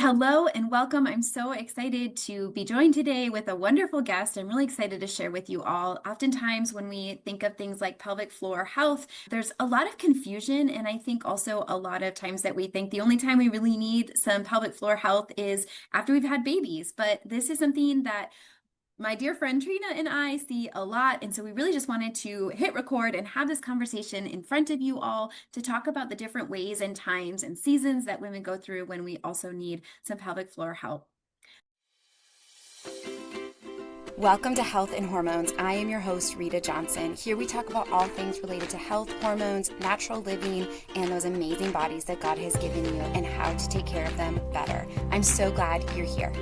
Hello and welcome. I'm so excited to be joined today with a wonderful guest. I'm really excited to share with you all. Oftentimes, when we think of things like pelvic floor health, there's a lot of confusion. And I think also a lot of times that we think the only time we really need some pelvic floor health is after we've had babies. But this is something that my dear friend Trina and I see a lot. And so we really just wanted to hit record and have this conversation in front of you all to talk about the different ways and times and seasons that women go through when we also need some pelvic floor help. Welcome to Health and Hormones. I am your host, Rita Johnson. Here we talk about all things related to health, hormones, natural living, and those amazing bodies that God has given you and how to take care of them better. I'm so glad you're here.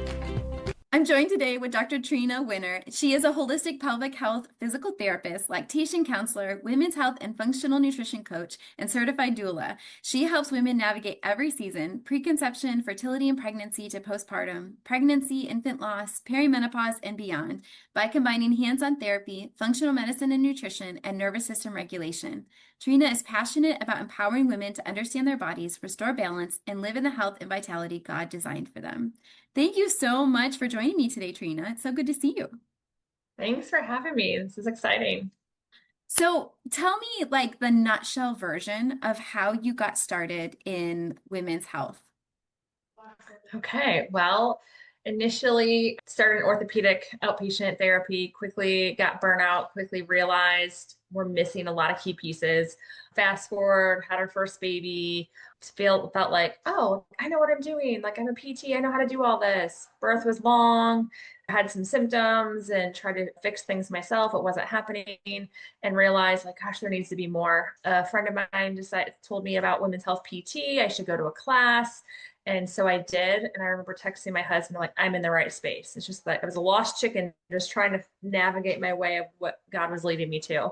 I'm joined today with Dr. Trina Winner. She is a holistic pelvic health physical therapist, lactation counselor, women's health and functional nutrition coach, and certified doula. She helps women navigate every season, preconception, fertility and pregnancy to postpartum, pregnancy, infant loss, perimenopause, and beyond, by combining hands-on therapy, functional medicine and nutrition, and nervous system regulation. Trina is passionate about empowering women to understand their bodies, restore balance, and live in the health and vitality God designed for them. Thank you so much for joining me today, Trina. It's so good to see you. Thanks for having me. This is exciting. So tell me like the nutshell version of how you got started in women's health. Okay, well, initially started in orthopedic outpatient therapy, quickly got burnout, quickly realized we're missing a lot of key pieces. Fast forward, had our first baby, felt like, oh, I know what I'm doing. Like I'm a PT, I know how to do all this. Birth was long, had some symptoms and tried to fix things myself. It wasn't happening and realized like, gosh, there needs to be more. A friend of mine told me about women's health PT. I should go to a class. And so I did. And I remember texting my husband, like, I'm in the right space. It's just like I was a lost chicken, just trying to navigate my way of what God was leading me to.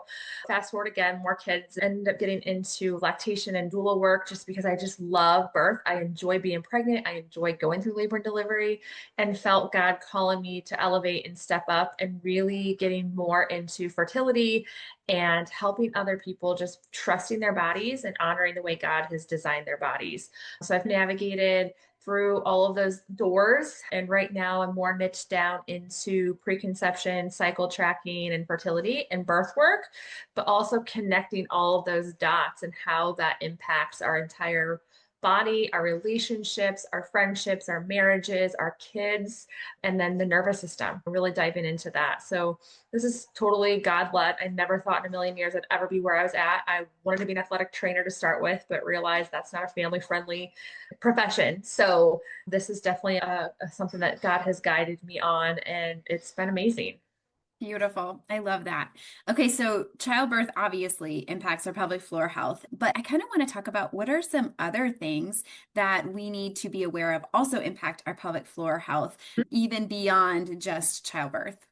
Fast forward again, more kids, ended up getting into lactation and doula work just because I just love birth. I enjoy being pregnant. I enjoy going through labor and delivery, and felt God calling me to elevate and step up and really getting more into fertility and helping other people, just trusting their bodies and honoring the way God has designed their bodies. So I've navigated through all of those doors. And right now I'm more niched down into preconception, cycle tracking, and fertility and birth work, but also connecting all of those dots and how that impacts our entire body, our relationships, our friendships, our marriages, our kids, and then the nervous system. Really diving into that. So this is totally God-led. I never thought in a million years I'd ever be where I was at. I wanted to be an athletic trainer to start with, but realized that's not a family-friendly profession. So this is definitely something that God has guided me on, and it's been amazing. Beautiful. I love that. Okay, so childbirth obviously impacts our pelvic floor health, but I kind of want to talk about what are some other things that we need to be aware of also impact our pelvic floor health, even beyond just childbirth.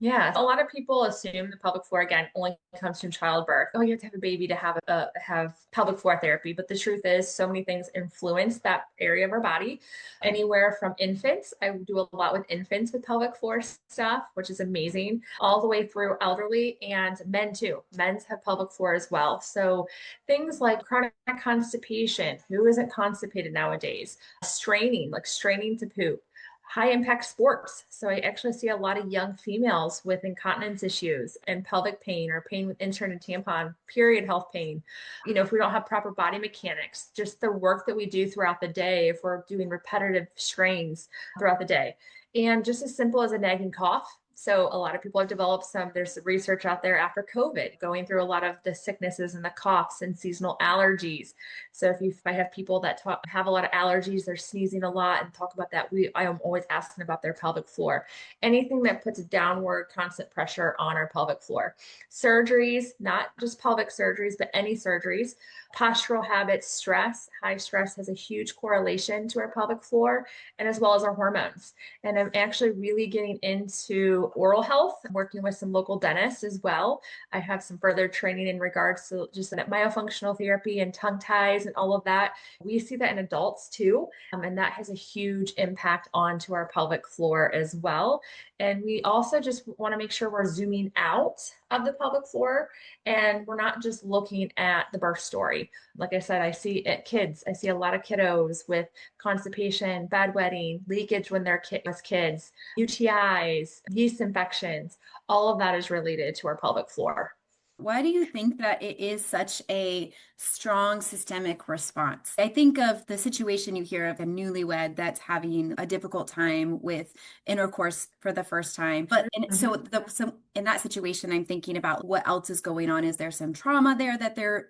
Yeah, a lot of people assume the pelvic floor again only comes from childbirth. Oh, you have to have a baby to have pelvic floor therapy. But the truth is, so many things influence that area of our body. Anywhere from infants, I do a lot with infants with pelvic floor stuff, which is amazing, all the way through elderly and men too. Men's have pelvic floor as well. So things like chronic constipation, who isn't constipated nowadays? Straining, like straining to poop, high impact sports. So I actually see a lot of young females with incontinence issues and pelvic pain or pain with insert and tampon, period health pain. You know, if we don't have proper body mechanics, just the work that we do throughout the day, if we're doing repetitive strains throughout the day. And just as simple as a nagging cough. So a lot of people have developed there's research out there after COVID, going through a lot of the sicknesses and the coughs and seasonal allergies. So if I have people that have a lot of allergies, they're sneezing a lot and talk about that, I am always asking about their pelvic floor. Anything that puts downward constant pressure on our pelvic floor. Surgeries, not just pelvic surgeries, but any surgeries. Postural habits, stress, high stress has a huge correlation to our pelvic floor and as well as our hormones. And I'm actually really getting into oral health. I'm working with some local dentists as well. I have some further training in regards to just that myofunctional therapy and tongue ties and all of that. We see that in adults too. And that has a huge impact onto our pelvic floor as well. And we also just want to make sure we're zooming out of the pelvic floor. And we're not just looking at the birth story. Like I said, I see it kids. I see a lot of kiddos with constipation, bedwetting, leakage when they're as kids, UTIs, yeast infections. All of that is related to our pelvic floor. Why do you think that it is such a strong systemic response? I think of the situation you hear of a newlywed that's having a difficult time with intercourse for the first time. But Mhm. so in that situation, I'm thinking about what else is going on. Is there some trauma there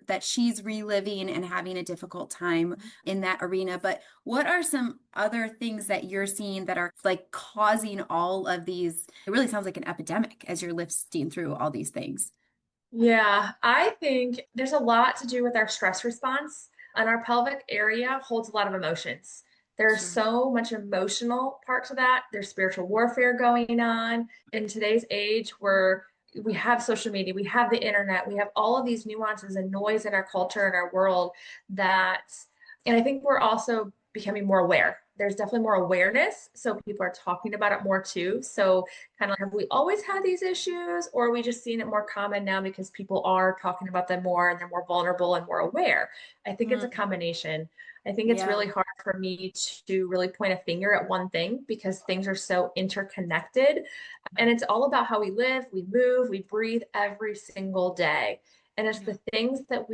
that she's reliving and having a difficult time in that arena? But what are some other things that you're seeing that are like causing all of these? It really sounds like an epidemic as you're lifting through all these things. Yeah, I think there's a lot to do with our stress response, and our pelvic area holds a lot of emotions. There's Sure. so much emotional part to that. There's spiritual warfare going on in today's age where we have social media, we have the internet, we have all of these nuances and noise in our culture and our world that, and I think we're also becoming more aware. There's definitely more awareness, so people are talking about it more too. So kind of like, have we always had these issues, or are we just seeing it more common now because people are talking about them more and they're more vulnerable and more aware? I think it's a Mm, combination. I think it's yeah. really hard for me to really point a finger at one thing because things are so interconnected. And it's all about how we live, we move, we breathe every single day. And it's Yeah. the things that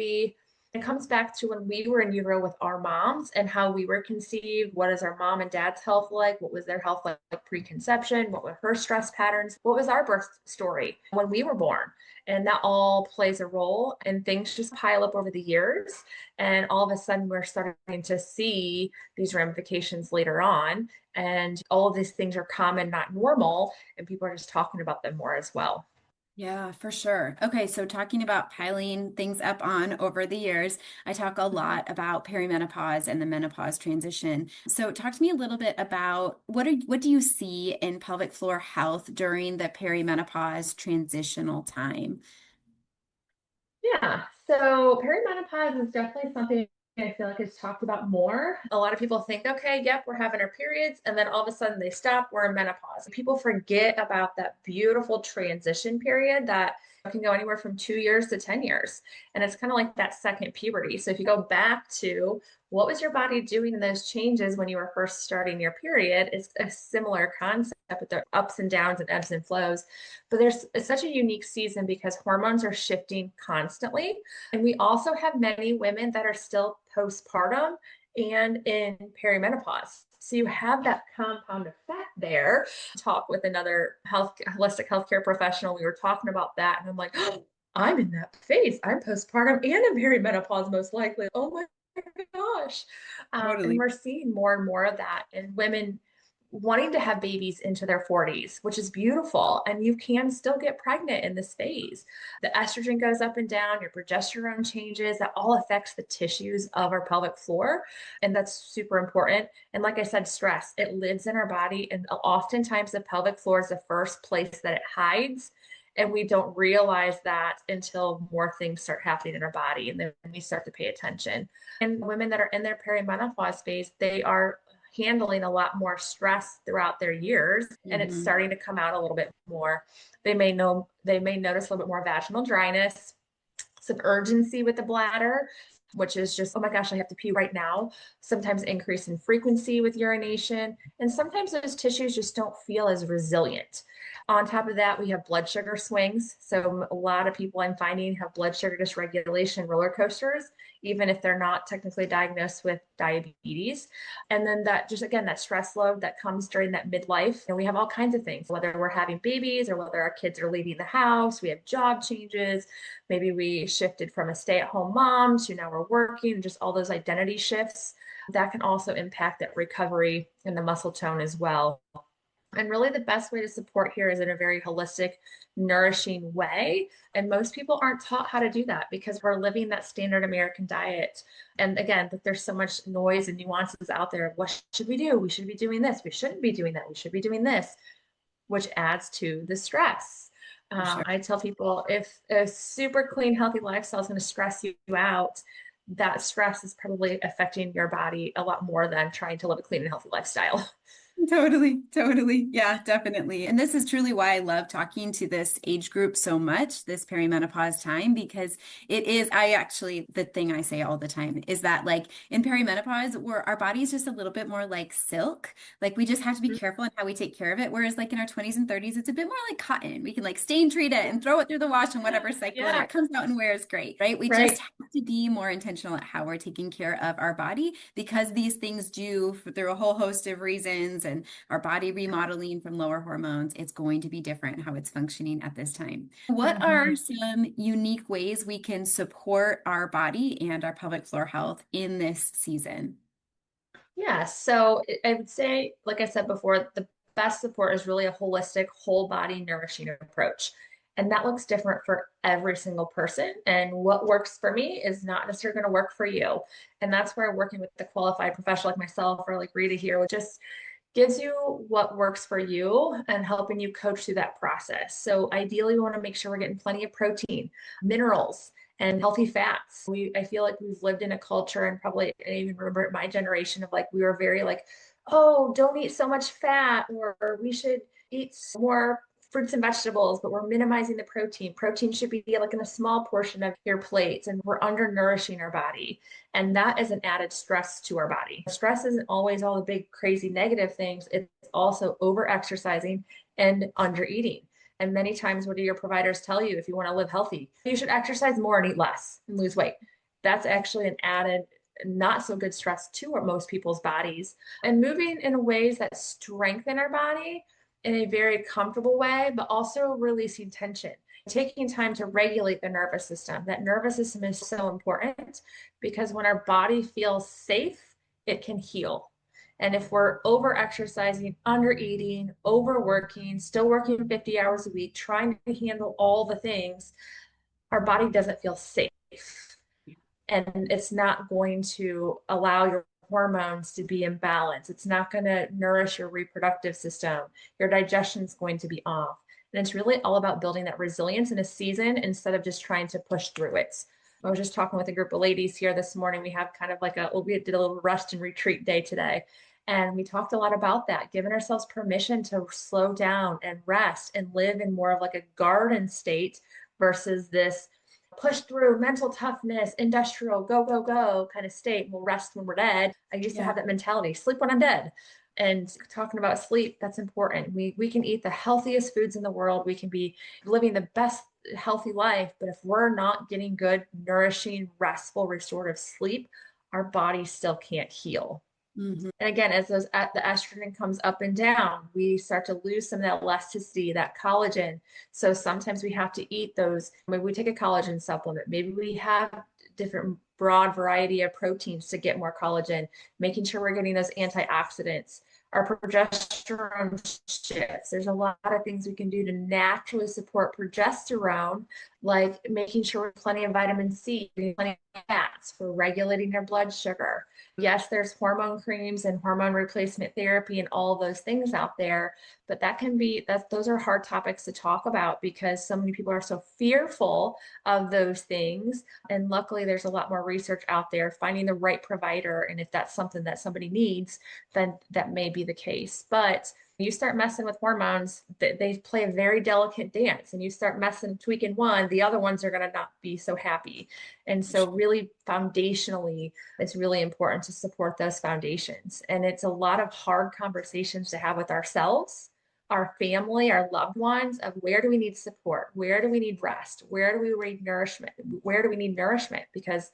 it comes back to when we were in utero with our moms and how we were conceived. What is our mom and dad's health like? What was their health like preconception? What were her stress patterns? What was our birth story when we were born? And that all plays a role, and things just pile up over the years. And all of a sudden, we're starting to see these ramifications later on. And all of these things are common, not normal. And people are just talking about them more as well. Yeah, for sure. Okay, so talking about piling things up on over the years, I talk a Mhm. lot about perimenopause and the menopause transition. So talk to me a little bit about what do you see in pelvic floor health during the perimenopause transitional time? Yeah. So perimenopause is definitely something I feel like is talked about more. A lot of people think, okay, yep, we're having our periods, and then all of a sudden they stop, we're in menopause. People forget about that beautiful transition period that can go anywhere from 2 years to 10 years. And it's kind of like that second puberty. So if you go back to what was your body doing in those changes when you were first starting your period, it's a similar concept with their ups and downs and ebbs and flows. But it's such a unique season because hormones are shifting constantly. And we also have many women that are still postpartum and in perimenopause. So you have that compound effect there. Talk with another holistic healthcare professional. We were talking about that, and I'm like, oh, I'm in that phase. I'm postpartum and in perimenopause, most likely. Oh my gosh. And Totally. we're seeing more and more of that in women wanting to have babies into their 40s, which is beautiful. And you can still get pregnant in this phase. The estrogen goes up and down, your progesterone changes. That all affects the tissues of our pelvic floor. And that's super important. And like I said, stress, it lives in our body. And oftentimes the pelvic floor is the first place that it hides. And we don't realize that until more things start happening in our body. And then we start to pay attention. And women that are in their perimenopause phase, they are handling a lot more stress throughout their years, and it's Hmm. starting to come out a little bit more. They may notice a little bit more vaginal dryness, some urgency with the bladder, which is just, oh my gosh, I have to pee right now. Sometimes increase in frequency with urination. And sometimes those tissues just don't feel as resilient. On top of that, we have blood sugar swings. So a lot of people I'm finding have blood sugar dysregulation roller coasters, even if they're not technically diagnosed with diabetes. And then that just again, that stress load that comes during that midlife. And we have all kinds of things, whether we're having babies or whether our kids are leaving the house, we have job changes. Maybe we shifted from a stay-at-home mom to now we're working, just all those identity shifts. That can also impact that recovery and the muscle tone as well. And really, the best way to support here is in a very holistic, nourishing way. And most people aren't taught how to do that because we're living that standard American diet. And again, that there's so much noise and nuances out there. What should we do? We should be doing this. We shouldn't be doing that. We should be doing this, which adds to the stress. For sure. I tell people if a super clean, healthy lifestyle is going to stress you out, that stress is probably affecting your body a lot more than trying to live a clean and healthy lifestyle. Totally, totally. Yeah, definitely. And this is truly why I love talking to this age group so much, this perimenopause time, because the thing I say all the time is that like in perimenopause, our body is just a little bit more like silk. Like we just have to be careful in how we take care of it. Whereas like in our 20s and 30s, it's a bit more like cotton. We can like stain treat it and throw it through the wash and whatever cycle and Yeah, it comes out and wears great, right? We just right. have to be more intentional at how we're taking care of our body because these things do through a whole host of reasons and our body remodeling from lower hormones, it's going to be different how it's functioning at this time. What are Mhm. some unique ways we can support our body and our pelvic floor health in this season? Yeah, so I would say, like I said before, the best support is really a holistic, whole body nourishing approach. And that looks different for every single person. And what works for me is not necessarily going to work for you. And that's where working with the qualified professional like myself or like Rita here, which just gives you what works for you and helping you coach through that process. So ideally, we want to make sure we're getting plenty of protein, minerals, and healthy fats. I feel like we've lived in a culture and probably I even remember my generation of like we were very like, oh, don't eat so much fat, or we should eat more fruits and vegetables, but we're minimizing the protein. Protein should be like in a small portion of your plates, and we're undernourishing our body. And that is an added stress to our body. Stress isn't always all the big, crazy negative things, it's also over exercising and under eating. And many times, what do your providers tell you if you want to live healthy? You should exercise more and eat less and lose weight. That's actually an added, not so good stress to most people's bodies. And moving in ways that strengthen our body in a very comfortable way, but also releasing tension. Taking time to regulate the nervous system. That nervous system is so important because when our body feels safe, it can heal. And if we're over exercising, under eating, overworking, still working 50 hours a week, trying to handle all the things, our body doesn't feel safe. And it's not going to allow your hormones to be in balance. It's not going to nourish your reproductive system. Your digestion is going to be off. And it's really all about building that resilience in a season instead of just trying to push through it. I was just talking with a group of ladies here this morning. We have kind of like we did a little rest and retreat day today. And we talked a lot about that, giving ourselves permission to slow down and rest and live in more of like a garden state versus this push through mental toughness, industrial, go, go, go kind of state. We'll rest when we're dead. I used to Yeah. have that mentality, sleep when I'm dead. And talking about sleep, that's important. We can eat the healthiest foods in the world. We can be living the best healthy life. But if we're not getting good, nourishing, restful, restorative sleep, our body still can't heal. Mhm. And again, as the estrogen comes up and down, we start to lose some of that elasticity, that collagen. So sometimes we have to eat those. Maybe we take a collagen supplement. Maybe we have different broad variety of proteins to get more collagen, making sure we're getting those antioxidants. Our progesterone shifts. There's a lot of things we can do to naturally support progesterone, like making sure we have plenty of vitamin C, plenty of fats for regulating your blood sugar. Yes, there's hormone creams and hormone replacement therapy and all those things out there, but those are hard topics to talk about because so many people are so fearful of those things. And luckily, there's a lot more research out there finding the right provider. And if that's something that somebody needs, then that may be the case. But you start messing with hormones, they play a very delicate dance, and you start messing, tweaking one, the other ones are going to not be so happy. And so, really, foundationally, it's really important to support those foundations. And it's a lot of hard conversations to have with ourselves, our family, our loved ones of where do we need support? Where do we need rest? Where do we need nourishment? Where do we need nourishment? Because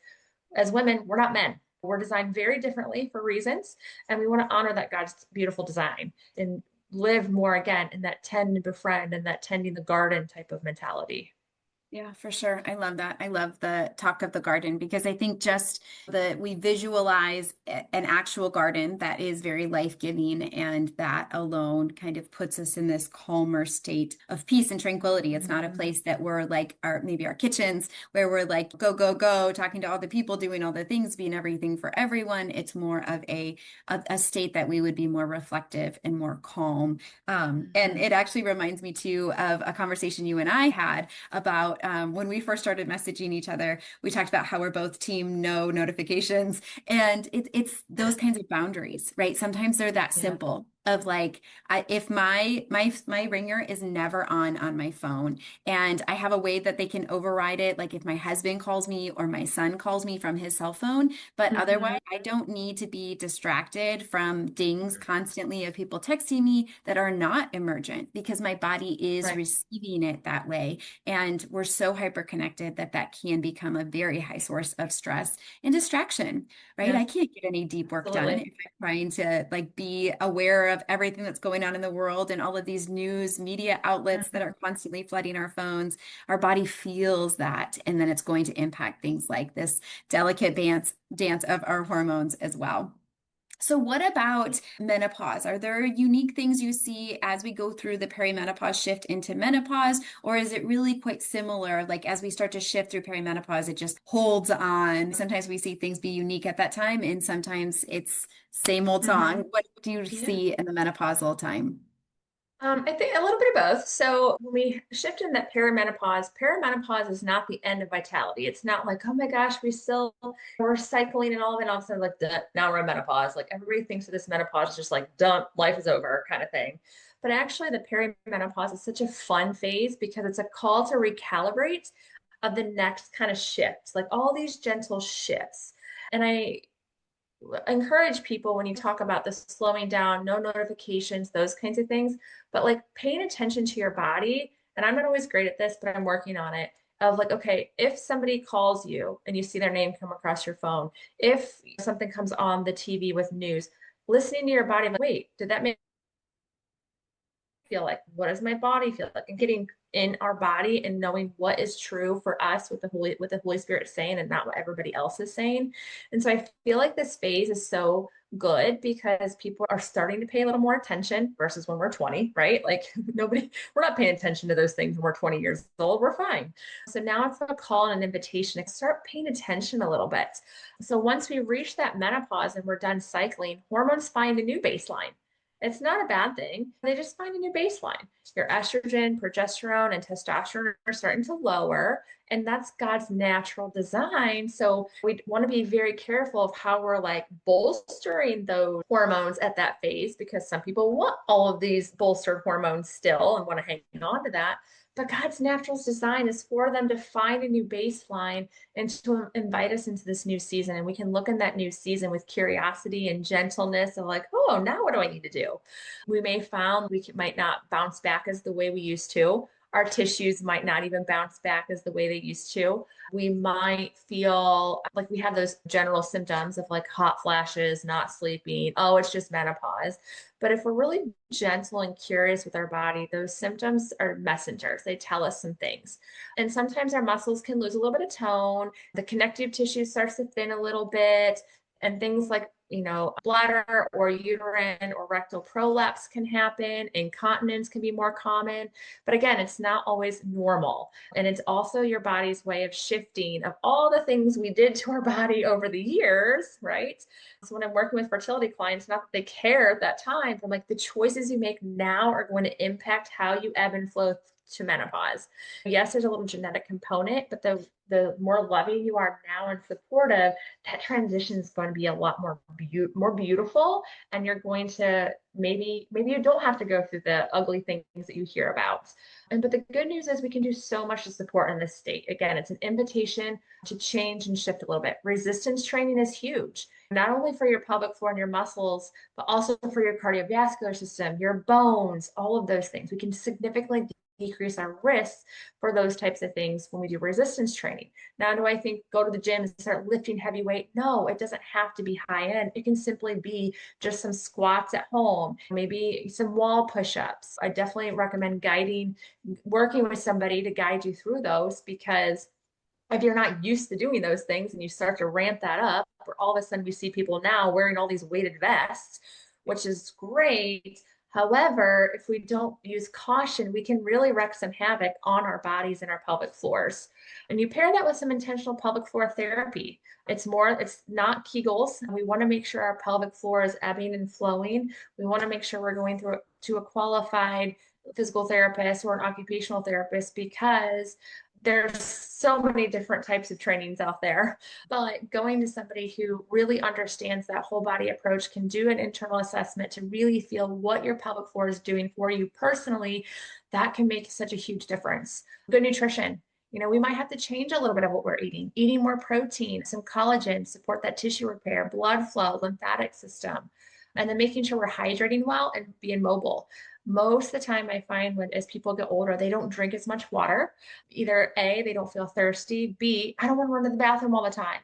as women, we're not men. We're designed very differently for reasons. And we want to honor that God's beautiful design and live more again in that tend and befriend and that tending the garden type of mentality. Yeah, for sure. I love that. I love the talk of the garden because I think just we visualize an actual garden that is very life-giving and that alone kind of puts us in this calmer state of peace and tranquility. It's not a place that we're like maybe our kitchens where we're like go, go, go, talking to all the people, doing all the things, being everything for everyone. It's more of a state that we would be more reflective and more calm. And it actually reminds me too of a conversation you and I had about when we first started messaging each other. We talked about how we're both team no notifications, and it's those kinds of boundaries, right? Sometimes they're that Yeah. simple, of like if my ringer is never on my phone, and I have a way that they can override it, like if my husband calls me or my son calls me from his cell phone, but Mhm. otherwise I don't need to be distracted from dings constantly of people texting me that are not emergent, because my body is Right. receiving it that way. And we're so hyper connected that that can become a very high source of stress and distraction, right? Yeah, I can't get any deep work done absolutely. if I'm trying to like be aware of everything that's going on in the world and all of these news media outlets that Mhm. are constantly flooding our phones. Our body feels that, and then it's going to impact things like this delicate dance of our hormones as well. So, what about menopause? Are there unique things you see as we go through the perimenopause shift into menopause, or is it really quite similar? Like as we start to shift through perimenopause, it just holds on. Sometimes we see things be unique at that time, and sometimes it's same old song. Mhm. What do you Yeah. see in the menopausal time? I think a little bit of both. So when we shift in that perimenopause is not the end of vitality. It's not like, oh my gosh, we're cycling and all of it. And all of a sudden, like, duh, now we're in menopause. Like everybody thinks of this menopause is just like, dump, life is over kind of thing. But actually, the perimenopause is such a fun phase because it's a call to recalibrate of the next kind of shift, like all these gentle shifts. And I encourage people when you talk about the slowing down, no notifications, those kinds of things, but like paying attention to your body. And I'm not always great at this, but I'm working on it. Of like, okay, if somebody calls you and you see their name come across your phone, if something comes on the TV with news, listening to your body, like, wait, did that make feel like? What does my body feel like? And getting in our body and knowing what is true for us, with the Holy Spirit saying, and not what everybody else is saying. And so I feel like this phase is so good because people are starting to pay a little more attention versus when we're 20, right? Like we're not paying attention to those things when we're 20 years old. We're fine. So now it's a call and an invitation to start paying attention a little bit. So once we reach that menopause and we're done cycling, hormones find a new baseline. It's not a bad thing. They just find a new baseline. Your estrogen, progesterone, and testosterone are starting to lower, and that's God's natural design. So we want to be very careful of how we're like bolstering those hormones at that phase, because some people want all of these bolstered hormones still and want to hang on to that. But God's natural design is for them to find a new baseline and to invite us into this new season. And we can look in that new season with curiosity and gentleness of like, oh, now what do I need to do? We may found might not bounce back as the way we used to. Our tissues might not even bounce back as the way they used to. We might feel like we have those general symptoms of like hot flashes, not sleeping. Oh, it's just menopause. But if we're really gentle and curious with our body, those symptoms are messengers. They tell us some things. And sometimes our muscles can lose a little bit of tone. The connective tissue starts to thin a little bit, and things like bladder or uterine or rectal prolapse can happen. Incontinence can be more common. But again, it's not always normal. And it's also your body's way of shifting of all the things we did to our body over the years, right? So when I'm working with fertility clients, not that they care at that time, but I'm like, the choices you make now are going to impact how you ebb and flow to menopause. Yes, there's a little genetic component, but the more loving you are now and supportive, that transition is going to be a lot more beautiful, and you're going to maybe you don't have to go through the ugly things that you hear about. And but the good news is we can do so much to support in this state. Again, it's an invitation to change and shift a little bit. Resistance training is huge, not only for your pelvic floor and your muscles, but also for your cardiovascular system, your bones, all of those things. We can significantly decrease our risks for those types of things when we do resistance training. Now, do I think go to the gym and start lifting heavy weight? No, it doesn't have to be high end. It can simply be just some squats at home, maybe some wall push-ups. I definitely recommend working with somebody to guide you through those, because if you're not used to doing those things and you start to ramp that up, or all of a sudden we see people now wearing all these weighted vests, which is great. However, if we don't use caution, we can really wreak some havoc on our bodies and our pelvic floors. And you pair that with some intentional pelvic floor therapy. It's not Kegels. We want to make sure our pelvic floor is ebbing and flowing. We want to make sure we're going through to a qualified physical therapist or an occupational therapist, because There's so many different types of trainings out there, but going to somebody who really understands that whole body approach, can do an internal assessment to really feel what your pelvic floor is doing for you personally, that can make such a huge difference. Good nutrition. We might have to change a little bit of what we're eating more protein, some collagen, support that tissue repair, blood flow, lymphatic system, and then making sure we're hydrating well and being mobile. Most of the time, I find when as people get older, they don't drink as much water. Either A, they don't feel thirsty. B, I don't want to run to the bathroom all the time.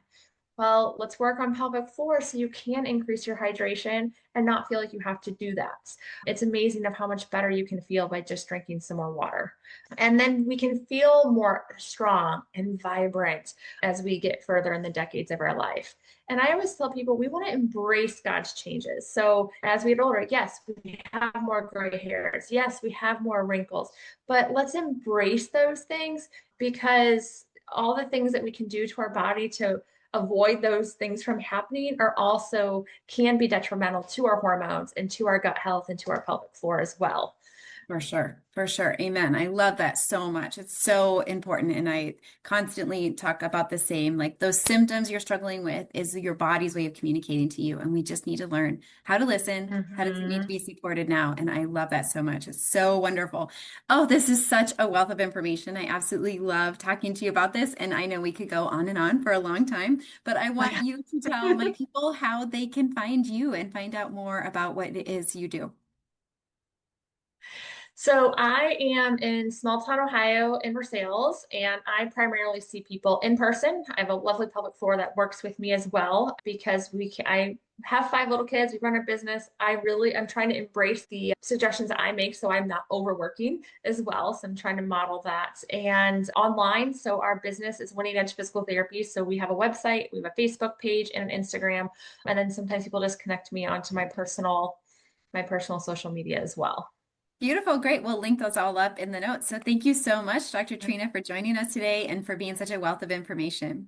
Well, let's work on pelvic floor so you can increase your hydration and not feel like you have to do that. It's amazing of how much better you can feel by just drinking some more water. And then we can feel more strong and vibrant as we get further in the decades of our life. And I always tell people we want to embrace God's changes. So as we get older, yes, we have more gray hairs. Yes, we have more wrinkles, but let's embrace those things, because all the things that we can do to our body to avoid those things from happening are also can be detrimental to our hormones and to our gut health and to our pelvic floor as well. For sure. For sure. Amen. I love that so much. It's so important. And I constantly talk about the same, like those symptoms you're struggling with is your body's way of communicating to you. And we just need to learn how to listen. How does it need to be supported now? And I love that so much. It's so wonderful. Oh, this is such a wealth of information. I absolutely love talking to you about this. And I know we could go on and on for a long time, but I want you to tell my people how they can find you and find out more about what it is you do. So I am in small town Ohio in Versailles, and I primarily see people in person. I have a lovely pelvic floor that works with me as well, because I have 5 little kids. We run a business. I'm trying to embrace the suggestions that I make so I'm not overworking as well. So I'm trying to model that. And online, so our business is Winning Edge Physical Therapy. So we have a website, we have a Facebook page and an Instagram. And then sometimes people just connect me onto my personal social media as well. Beautiful. Great. We'll link those all up in the notes. So thank you so much, Dr. Trina, for joining us today and for being such a wealth of information.